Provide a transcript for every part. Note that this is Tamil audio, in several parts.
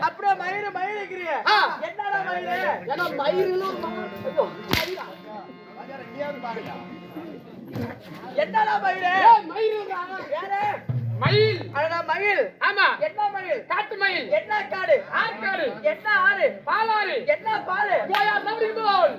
அப்புறம் மயிறு மயிறுக்கிறிய என்னடா மயிறு ஏன்னா மயிறு என்னடா மயிறு மயிறு யாரு மயில் அடடா மயில் ஆமா என்ன மயில் காட்டு மயில் என்ன காடு ஆற்காடு என்ன ஆறு பாலாறு என்ன பாலு யா நம்பி போல்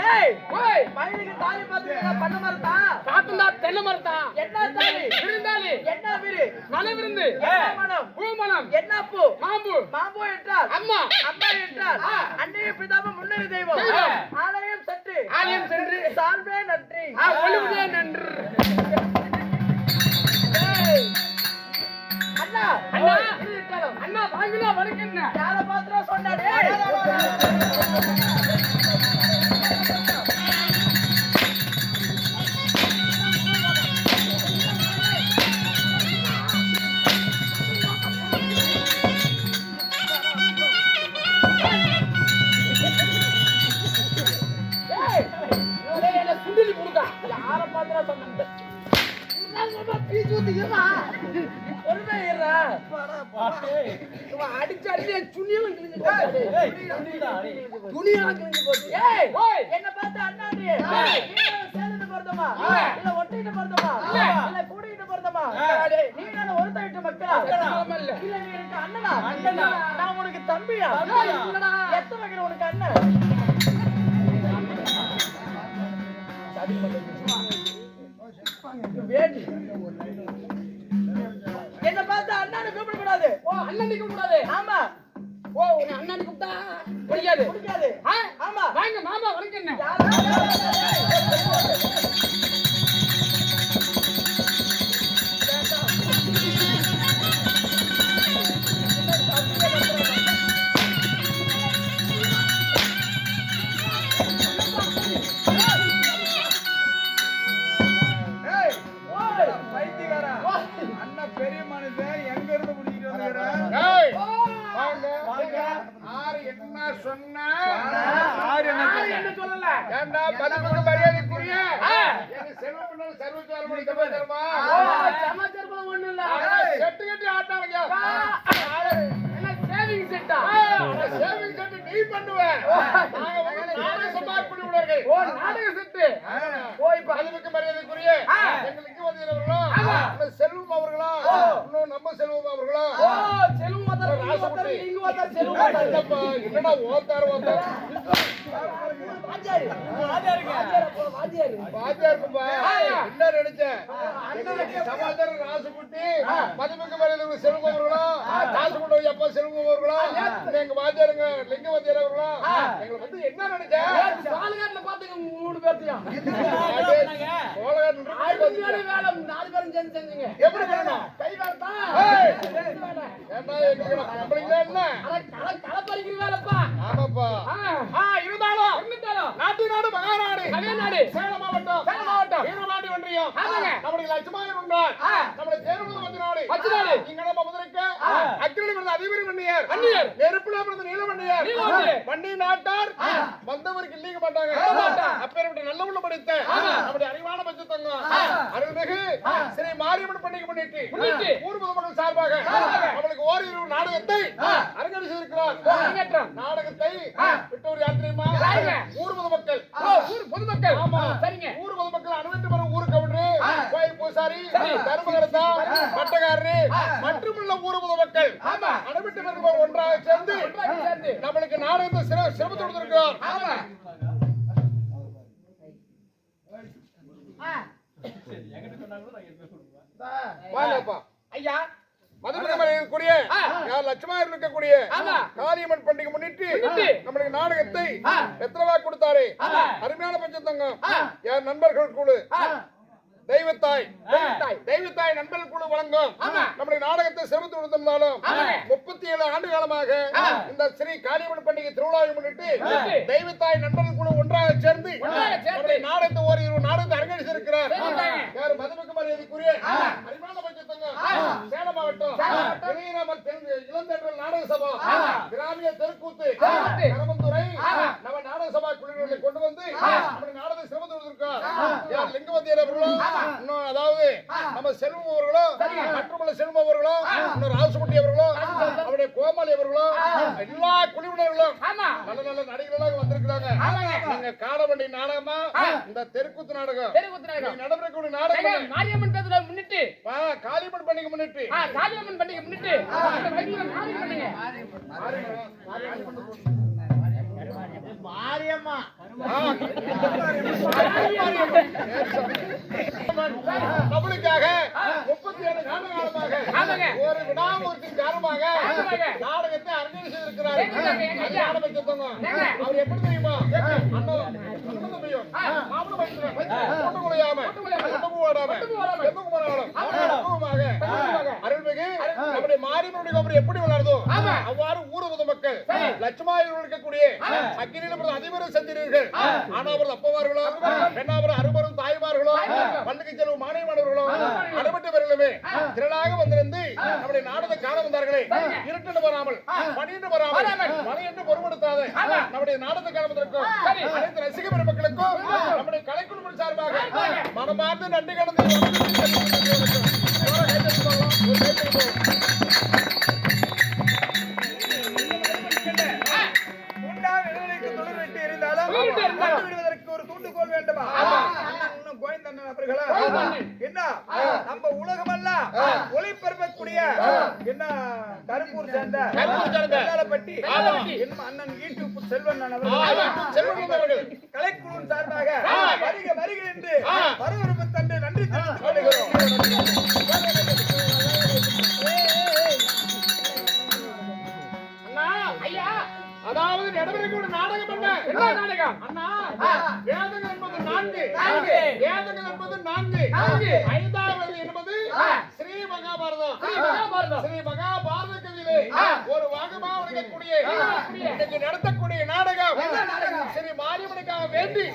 ஏய் ஓய் மயிலுக்கு தாலி பாத்துங்க பண்ண மரதா பாத்துடா தென்னை மரதா என்ன தாலி விருந்தாலி என்ன விரு மன விருந்து என்ன மனம் பூ மனம் என்ன பூ மாம்பு மாம்பு என்றால் அம்மா அம்மா என்றால் அன்னைய பிதாம முன்னறி தெய்வம் ஆலயம் சென்று சால்வே நன்றி ஒளிவுதே நன்றி அண்ணா அண்ணா அண்ணா வாங்கினா வணக்கண்ணா யார பாத்துறா சொன்னாடே அடிச்சு துணியெல்லாம் கிழிஞ்சு போச்சு என்ன பார்த்து அண்ணாடி சேர்ந்துட்டு போறதமா இல்ல ஒட்டிட்டு போறதமா இல்ல கூடிட்டு போறதமா நீ நான் ஒருத்தட்டு மக்களா இல்ல நீ எனக்கு அண்ணனா நான் உனக்கு தம்பியா எத்தனை வகையில உனக்கு அண்ணன் என்ன பார்த்து அண்ணான்னு கூப்பிட கூடாது ஓ அண்ணன் கூப்பிடாது ஆமா ஓ உன்னை அண்ணன் கூப்பிட்டா பிடிக்காது ஆமா வாங்க மாமா வணக்கம் செல்வம் அவர்களா நம்ம செல்வம் அவர்களா என்னடா ஓத்தாரு என்ன நினைச்சேன் சமாச்சாரம் ராசுகுட்டி மதிப்புக்கு மரியாதை செல்வம் அவர்களா ராசுகுட்டி எப்ப செல்வம் அவர்களா எங்க வாத்தியாருங்க லிங்க வாத்தியார் அவர்களா எங்களை வந்து என்ன நினைச்சேன் சோழகாட்டுல பாத்துங்க 3 பேர்த்தையும் நாலு பேரும் செஞ்சுங்க எப்படி பண்ணணும் கை வேலைப்பா களப்பறிக்கிற வேலைப்பா ஆமாப்பா இருந்தாலும் நாட்டு நாடு மகாநாடு நாடு சேலம் மாவட்டம் வீரபாண்டி ஒன்றியம் நம்முடைய லட்சுமாயர் உண்டார் நம்முடைய தேர்வு மஞ்ச நாடு இங்க முதலுக்கு அக்னி விருது அதிபரி வன்னியர் நெருப்புல விருது நீலவன்னியர் வண்டி நாட்டார் வந்தவருக்கு இல்லீங்க மாட்டாங்க அப்பேற்பட்ட நல்ல உள்ள படித்த நம்முடைய அறிவான பஞ்சத்தங்க அருள்மிகு ஸ்ரீ மாரியம்மன் பண்டிகை முன்னிட்டு ஊர் பொதுமக்கள் சார்பாக நம்மளுக்கு ஓரிரு நாடகத்தை அரங்கேற்றி இருக்கிறார். நாடகத்தை விட்டோர் யாத்திரைமா ஊர் பொதுமக்கள் ஆமா சரிங்க ஊர் பொதுமக்கள் அனுமதி பெறும் ஊருக்கு கவுண்டரு கோயில் பூசாரி தர்மகர்த்தா பட்டக்காரரு மற்றுமுள்ள ஊர் பொதுமக்கள் அனுமதி பெறும் ஒன்றாக சேர்ந்து நம்மளுக்கு நாடகத்தை சிறப்பு கொடுத்திருக்கிறோம். ஐயா மதுரை லட்சுமாயர் இருக்கக்கூடிய காளியம்மன் பண்டிகை முன்னிட்டு நம்மளுக்கு நாடகத்தை எத்தனை ரூபாய் கொடுத்தாரு? அருமையான பஞ்சத்தங்கம் என் நண்பர்கள் குழு தெய்வத்தாய் நண்பர்கள் குழு வழங்கும் நம்முடைய நாடகத்தை சிறப்பு கொடுத்திருந்தாலும் 37 ஆண்டு காலமாக இந்த ஸ்ரீ காளியம்மன் பண்டிகை திருவிழாவை முன்னிட்டு தெய்வத்தாய் நண்பர்கள் குழு ஒன்றாக சேர்ந்து நாடகத்தை ஓரிரு நாடகத்தை அரங்கேற்றிருக்கிறார். யார் மதிப்புக்கு மரியாதைக்குரிய அரிமான பஞ்சத்தங்கம் சேலம் மாவட்டம் இளந்தேற்றல் நாடக சபா கிராமிய தெருக்கூத்து கரமந்துறை நம்ம நாடக சபா குழுவினர்களை கொண்டு வந்து நாடகத்தை சிறப்பு கொடுத்திருக்கார். யார் லிங்கவந்தியர் அவர்களோ இன்னும் அதாவது நம்ம செல்வம் அவர்களோ மற்றமுள்ள செல்வம் அவர்களோ இன்னும் ராசுகுட்டி அவர்களோ அவருடைய கோமாளி அவர்களோ எல்லா குழுவினர்களும் நல்ல நல்ல நடிகர்களாக வந்திருக்கிறாங்க. நீங்க காண வேண்டிய நாடகமா இந்த தெருக்கூத்து நாடகம் நடைபெறக்கூடிய நாடகம் மாரியம்மன் தேர்தலை முன்னிட்டு காளியம்மன் பண்டிகை முன்னிட்டு காளியம்மன் பண்டிகை முன்னிட்டு மாரியம்மா நம்மளுக்காக 37 காலமாக ஒரு விடாமுயற்சியின் காரணமாக நாடகத்தை அரங்கேற்றம் செய்திருக்கிறார். அவர் எப்படி தெரியுமா அருள்மிகு நம்முடைய மாரியம்மனுடைய கோபுரம் எப்படி வளர்ந்தோ அவ்வாறு ஊரது மக்கள் லட்சுமாயில் இருக்கக்கூடிய அக்கினியில் அதிபரை சந்திரீர்கள். ஆனா அவர் அப்பவார்களோ பெண்ணாவர் அறுபரும் தாய்மார்களோ பள்ளிக்கு செல்லும் மாணவர்களோ அடைபட்டவர்களுமே திரளாக வந்திருந்து நம்முடைய நாடகத்தை காண வந்தார்களே. இருட்டு வராமல் பணியிட்டு வராமல் மழை என்று பொருட்படுத்தாத நம்முடைய நாடகத்தை காண வந்திருக்கும் அனைத்து ரசிக பெருமக்களுக்கும் நம்முடைய கலைக்குழுவின் சார்பாக மனமார்ந்த நன்றி கடந்து ஒரு தூண்டுகோல் வேண்டுமா? என்ன நம்ம உலகமல்ல ஒளிபரப்பக்கூடிய என்ன கருப்பூர் சேர்ந்த பட்டி அண்ணன் யூடியூப் செல்வன் அவர்கள் கலைக்குழுவின் சார்பாக வருக வருக என்று வரவேற்பு தந்து நன்றி தெரிவித்துக் கொள்கிறோம். அதாவது நடைபெறக்கூடிய நாடகம் என்ன நாடகம் அண்ணா? வேதங்கள் என்பது 4 வேதங்கள் என்பது 4 ஐந்தாவது என்பது ஸ்ரீ மகாபாரதம். ஸ்ரீ மகாபாரத கவியிலே ஒரு வாகமாக இருக்கக்கூடிய இன்னைக்கு நடத்தக்கூடிய நாடகம் ஸ்ரீ மாரியம்மனுக்காக வேண்டி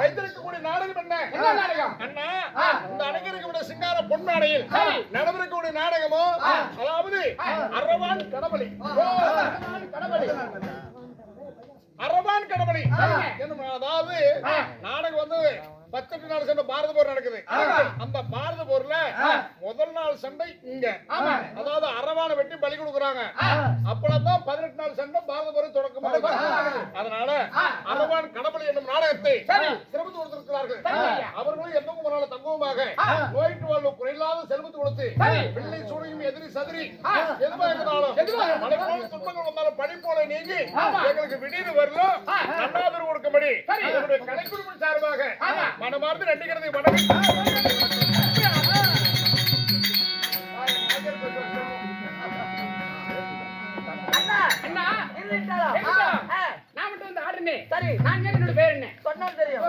வைத்திருக்கக்கூடிய நாடகம் என்ன நாடகம் அண்ணா? இந்த அணங்கிருக்கக்கூடிய சிங்கார பொன்னாடையில் நடைபெறக்கூடிய நாடகமோ அதாவது அரவான் கடவுளி அரவான் கடவுளி அதாவது நாடகம் வந்து 18 நாள் சண்டை பாரத போர் நடக்குது. அந்த பாரத போர்ல முதல் நாள் சண்டை இங்க அதாவது அரவான வெட்டி பலி கொடுக்குறாங்க. அப்பதான் 18 நாள் சண்டை பாரத போர் தொடக்கமாக. அதனால அரவான் கடவுளி என்னும் நாடகத்தை சிறப்பு கொடுத்திருக்கிறார்கள். அவர்களும் எந்த முன்னால தங்குவமாக நோயிட்டு வாழ்வு குறையில்லாத செல்வத்து கொடுத்து பிள்ளை சூழையும் எதிரி சதிரி எதுவாக இருந்தாலும் மழை போல துன்பங்கள் வந்தாலும் பணி போல நீங்கி எங்களுக்கு விடிவு வரலும் நன்னாதரவு கொடுக்கும்படி என்னுடைய கலைக்குழுவின் சார்பாக மனமார்ந்து நன்றிகிறது. நான் மட்டும் வந்து ஆடுனே சரி. நான் என்னோட பேர் என்ன சொன்னாலும் தெரியும்.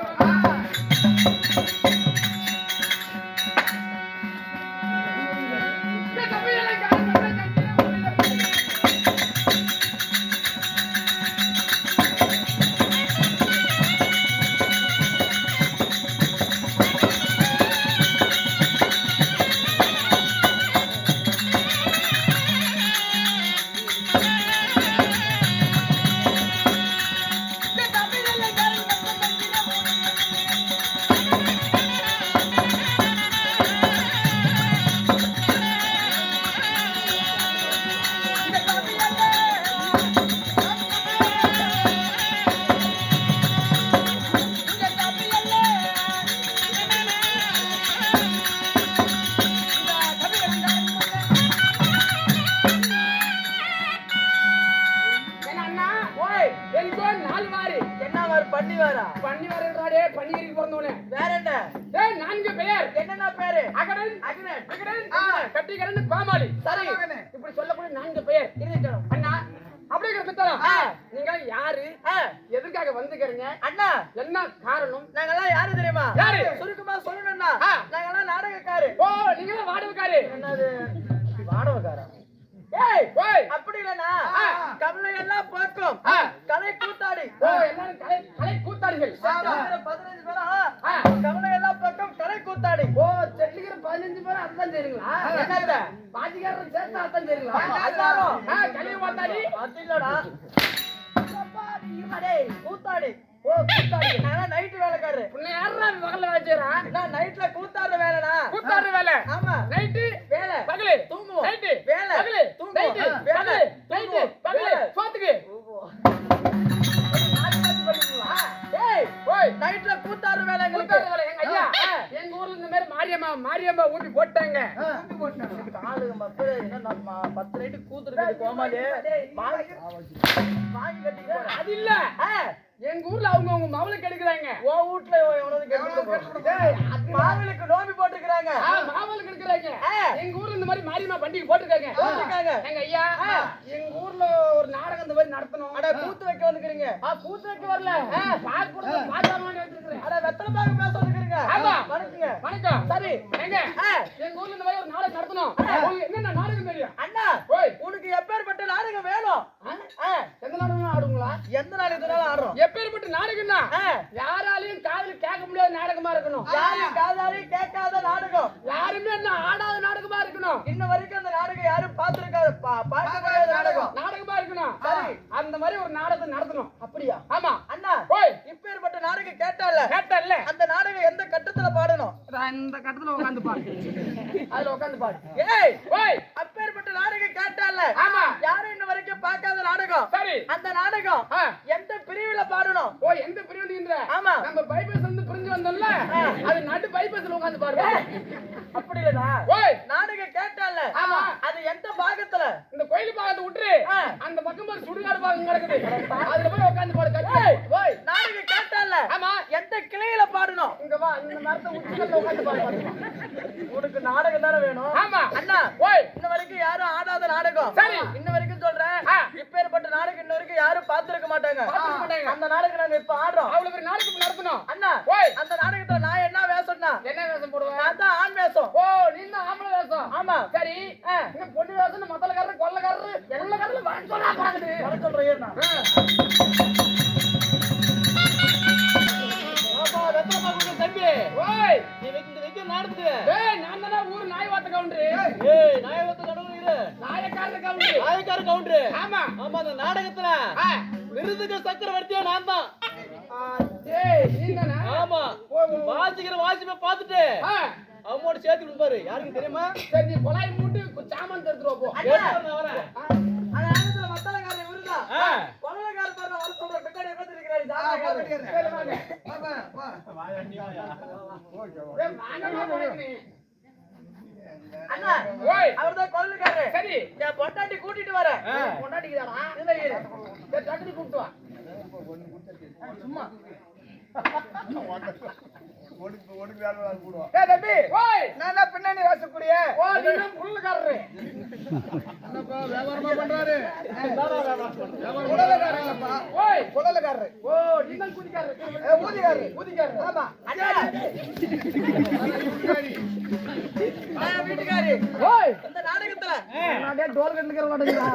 அப்படிங்கிறதுல நீங்க யாரு எதுக்காக வந்துக்கிறீங்க அண்ணா என்ன காரணம் நாங்கெல்லாம் யாரு தெரியுமா யாரு? சுருக்கமா சொல்லணும்னா நாங்கெல்லாம் நாடகக்காரு ஓ நீங்க வாடகைக்காரு என்னது வாடகைக்காரா அப்படி இல்லனா கவலை எல்லாம் பார்க்கும் கலை கூத்தாடி ஓ எல்லாரும் கலை கூத்தாடிகள் 15 பேரும் கவலை எல்லாம் பார்க்கும் கலை கூத்தாடி ஓ செல்லிக்கிற 15 பேரும் அதான் தெரியுங்களா என்னது பாட்டிக்காரர் சேர்த்து அதான் தெரியுங்களா எல்லாரும் கலை கூத்தாடி அது இல்லடா கூத்தாடி ஓ கூத்தாடி நான் நைட் வேலைக்காரரு உன்னை யாரா பகல்ல வேலை செய்யறா நான் நைட்ல கூத்தாடுற வேலைடா கூத்தாடுற வேலை ஆமா நைட்டு வேலை பகலு தூங்குவோம் நைட்டு வேலை பகலு தூங்குவோம் நைட்டு வேலை நைட்டு பகலு சோத்துக்கு ஏய் ஓய் நைட்ல கூத்தாடுற வேலை எங்களுக்கு கூத்தாடுற வேலை எங்க ஐயா எங்க ஊர்ல இந்த மாதிரி மாரியம்மா ஊட்டி போட்டாங்க காலுக்கு மக்கள் என்ன நம்ம 10 நைட்டு கூத்துருக்கு கோமாளி வாங்கி கட்டிட்டு போறேன் அது இல்ல எங்க ஊர்ல அவங்க மவளுக்கு எடுக்கிறாங்க ஓ வீட்ல எவனது கெட்டு மாவிலுக்கு நோம்பி போட்டுக்கறாங்க மாவளுக்கு எடுக்கிறாங்க எங்க ஊர்ல இந்த மாதிரி மாரியம்மா பண்டிகை போட்டுருக்காங்க எங்க ஐயா எங்க ஊர்ல ஒரு நாடகம் இந்த மாதிரி நடத்தணும் அட கூத்து வைக்க வந்துக்கிறீங்க கூத்து வைக்க வரல பாக்கு கூட பாக்காம வச்சிருக்கேன் அட வெத்தலை பாக்கு பேச வந்துக்கிறீங்க ஆமா வணக்கங்க வணக்கம் சரி எங்க எங்க ஊர்ல இந்த மாதிரி ஒரு நாடகம் நடத்தணும் உங்களுக்கு என்ன நாடகம் தெரியும் அண்ணா ஓய் உனக்கு எப்பேர்பட்ட நாடகம் வேணும் எந்த நாடகம் ஆடுங்களா எந்த நாடகத்தினாலும் ஆடுறோம் எப்பேர்பட்ட நாடகம்னா யாராலையும் காதுல கேட்க முடியாத நாடகமா இருக்கணும் யாரும் காதாலையும் கேட்காத நாடகம் யாருமே என்ன ஆடாத நாடகமா இருக்கணும் இன்ன வரைக்கும் அந்த நாடகம் யாரும் பார்த்திருக்காது பார்க்க முடியாத நாடகம் நாடகமா இருக்கணும் சரி அந்த மாதிரி ஒரு நாடகத்தை நடத்தணும் அப்படியா ஆமா அண்ணா ஓய் இப்பேர்பட்ட நாடகம் கேட்டால கேட்டல்ல அந்த நாடகம் எந்த கட்டத்துல பாடணும் இந்த கட்டத்துல உட்கார்ந்து பாரு அதுல உட்கார்ந்து பாரு ஏய் ஓய் அப்பேர்பட்ட நாடகம் கேட்டால ஆமா யாரும் இன்ன வரைக்கும் பார்க்காத நாடகம் சரி அந்த நாடகம் எந்த பிரிவுல பாடணும் ஓ எந்த பிரிவுன்ற ஆமா நம்ம பைபாஸ் வந்து பிரிஞ்சு வந்தோம்ல அது நடு பைபாஸ்ல உட்கார்ந்து பாரு அப்படி இல்லடா ஓய் நாடகம் கேட்டால ஆமா அது எந்த பாகத்துல இந்த கோயில் பாகத்தை விட்டுரு அந்த பக்கம் ஒரு சுடுகாடு பாகம் கிடக்குது அதுல போய் உட்கார்ந்து பாடு கட்டி ஓய் நாடகம் கேட்டால ஆமா எந்த கிளையில பாடணும் இங்க வா இந்த மரத்தை உச்சிகள்ல உட்கார்ந்து பாடு உனக்கு நாடகம் தானே வேணும் ஆமா அண்ணா ஓய் இன்ன வரைக்கும் யாரும் ஆடாத நாடகம் சரி இன்ன வரைக்கும் சொல்றேன் இப்பேற்பட்ட நாடகம் இன்ன வரைக்கும் யாரும் பார்த்திருக்க மாட்டாங்க அந்த நாடகம் நாங்க இப்ப ஆடுறோம் அவ்வளவு பெரிய நாடகம் நடத்தணும் அண்ணா ஓய் அந்த நாடகத்துல நான் என்ன வேஷம்னா என்ன வேஷம் போடுவேன் நான் தான் ஆண் வேஷம் ஓ நீ தான் ஆம்பளை வேஷம் ஆமா சரி இந்த பொண்ணு வேஷம் மத்தலக்காரர் கொள்ளக்காரர் எல்லாக்காரரும் வர சொன்னா பாக்குது வர சொல்றேன் நான் தம்பி ஓய் நீ இந்த வைக்க நாடத்துக்கு ஏய் நான் தான ஊர் நாய் வாத்த கவுண்டர் ஏய் நாயகத்து கடவுள் இரு நாயக்காரர் கவுண்டர் நாயக்கார கவுண்டர் ஆமா ஆமா அந்த நாடகத்துல விருதுக சக்கரவர்த்தியா நான் தான் ஏய் நீ தான ஆமா வாசிக்கிற வாசிப்பை பார்த்துட்டு அம்மோட சேர்த்து விடுப்பாரு யாருக்கு தெரியுமா சரி நீ கொலாய் மூட்டு சாமான் தருத்துறோ போ நான் வரேன் அந்த நாடகத்துல மத்தலக்காரர் இவருதான் கொள்ளக்காரர் பாரு வர சொல்ற பின்னாடி உட்கார்ந்து இருக்கிறாரு ஜாமான் சரி வாங்க நீ அண்ணா ஓய் அவர்தான் கொள்ளக்காரர் சரி என் பொண்டாட்டி கூட்டிட்டு வரேன் கொண்டாடிக்குதாடா இல்ல இரு சரி டக்குனு கூப்பிட்டு வா சும்மா ஏய் தம்பி ஓய் நான் பின்னாடி வாசக்கூடிய ஓ நீங்க புள்ளக்காரரு என்னப்பா வியாபாரமா பண்றாரு கொள்ளக்காரங்கப்பா ஓய் கொள்ளக்காரர் ஓ நீங்க குதிக்காரரு ஊதிகாரர் குதிக்காரரு ஆமா அண்ணா வீட்டுக்காரி ஓய் இந்த நாடகத்துல நான் டோல் கட்டுக்கிற மாட்டேங்கறா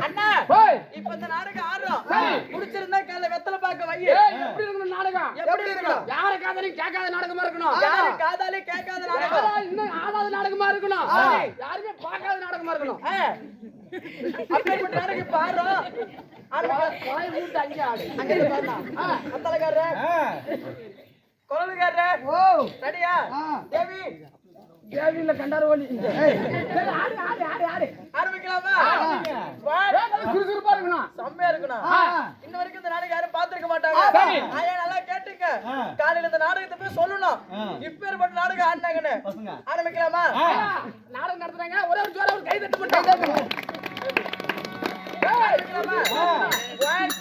அண்ணா ஓய் இப்ப இந்த நாடகம் ஆடுறோம் சரி. புடிச்சிருந்தா கால வெத்தலை பாக்க வை ஏய் எப்படி இருக்கணும் நாடகம் எப்படி இருக்கணும் யார காதலையும் கேட்காத நாடகமா இருக்கணும் யாரு காதாலே கேட்காத நாடகம் யாரா இன்னும் ஆடாத நாடகமா இருக்கணும் சரி. யாருமே பார்க்காத நாடகமா இருக்கணும் அப்பேற்பட்ட நாடகம் இப்ப ஆடுறோம் கொலை மூட்டு அங்கே ஆடு அங்க பாருடா அத்தலக்காரர் கொள்ளக்காரர் ஓ ரெடியா தேவி தேவியில கண்டார ஓலி சரி ஆடு ஆடு ஆடு ஆடு ஆரம்பிக்கலாமா சுறுசுறுப்பா இருக்கணும் செம்மையா இருக்கணும் இன்ன வரைக்கும் இந்த நாடகம் யாரும் பார்த்திருக்க மாட்டாங்க சரி. ஐயா நல்லா கேட்டுங்க காலையில இந்த நாடகத்தை போய் சொல்லணும் இப்பேற்பட்ட நாடகம் ஆடினாங்கன்னு ஆரம்பிக்கலாமா நாடகம் நடத்துறாங்க ஒரே ஒரு ஜோர ஒரு கை தட்டு மட்டும் ஆரம்பிக்கலாமா 1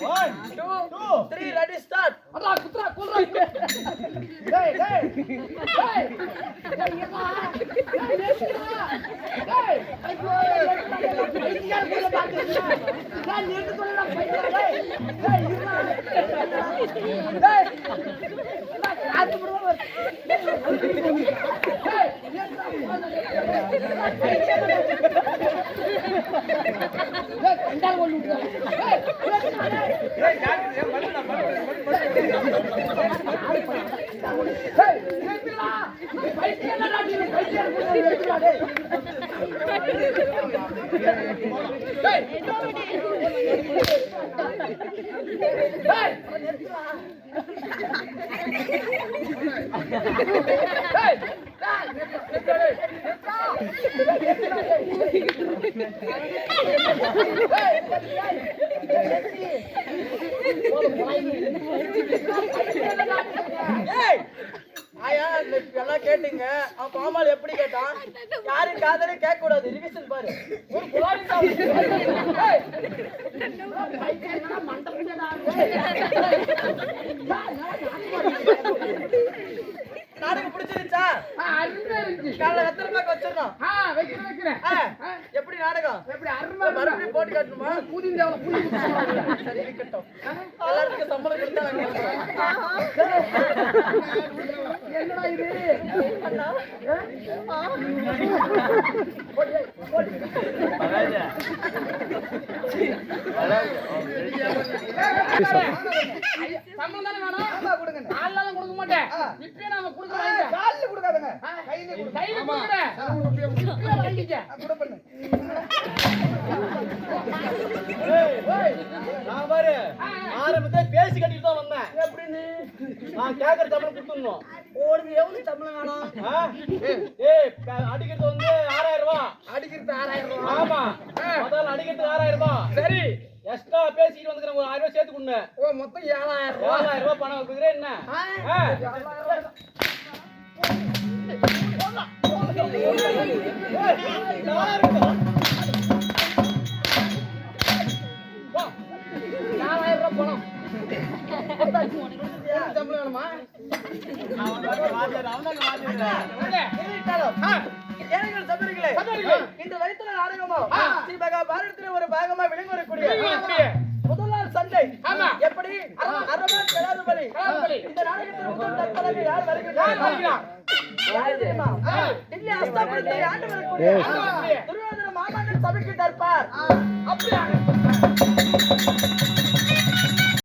2 3 ரெடி ஸ்டார்ட் அடா குத்ரா குல்ரா டேய் டேய் டேய் டேய் ஐயோ வீட்டுக்கார புள்ள பாத்துக்கிட்டு நான் நேத்து சொல்ல பையன் டேய் இருடா டேய் காத்து போடுவா ஆயா எல்லாம் கேட்டீங்க அவன் பாமால் எப்படி கேட்டான் யாரு காதலே கேட்க கூடாது ரிவிஷன் பாரு ஒரு புலாரி நாடகம் பிடிச்சிருச்சா காலைல எத்தனை பேருக்கு வச்சிடணும் எப்படி நாடகம் மறுபடியும் போட்டு காட்டணுமா சரி இருக்கட்டும் எல்லாத்துக்கும் சம்பளம் கொடுத்தா என்னடா இது அண்ணா சம்பளம் தானே வேணும் கொடுங்க காலையில கொடுக்க மாட்டேன் இப்பயே நாம கொடுக்குறோம் கால்ல கொடுக்காதங்க கையில கொடுக்குறேன் இப்பயே வாங்கிக்க கூட பண்ணு நான் பாரு ஆரம்பத்தை பேசி கட்டிட்டு தான் வந்தேன் எப்படின்னு நான் கேக்குற சம்பளம் கொடுத்துடணும் ஓடுது எவ்வளவு சம்பளம் வேணும் அடிக்கிறது வந்து 6000 ரூபாய் அடிக்கிறது 6000 ரூபாய் ஆமா முதல்ல அடிக்கிறது 6000 ரூபாய் சரி எக்ஸ்ட்ரா பேசிட்டு வந்துக்கிறேன் ஒரு 1000 ரூபாய் சேர்த்து கொடுங்க ஓ மொத்தம் 7000 ரூபாய் 7000 ரூபாய் பணம் கொடுக்குறேன் என்ன பணம் சம்பளம் வேணுமா ஏழைகள் சகோதரிகளே இந்த வயிற்றுல நாடகமோ ஸ்ரீ மகா பாரதத்தில் ஒரு பாகமா விளங்கி வரக்கூடிய முதல் நாள் சண்டை எப்படி அரவன் ஜனாதிபதி இந்த நாடகத்தில் முதல் தற்பதவி யார் வருகிறார் யார் தெரியுமா இல்லை அஸ்தாபுரத்தை ஆண்டு வரக்கூடிய துரியோதன மாமன்னர் சபைக்கு தற்பார் அப்படியா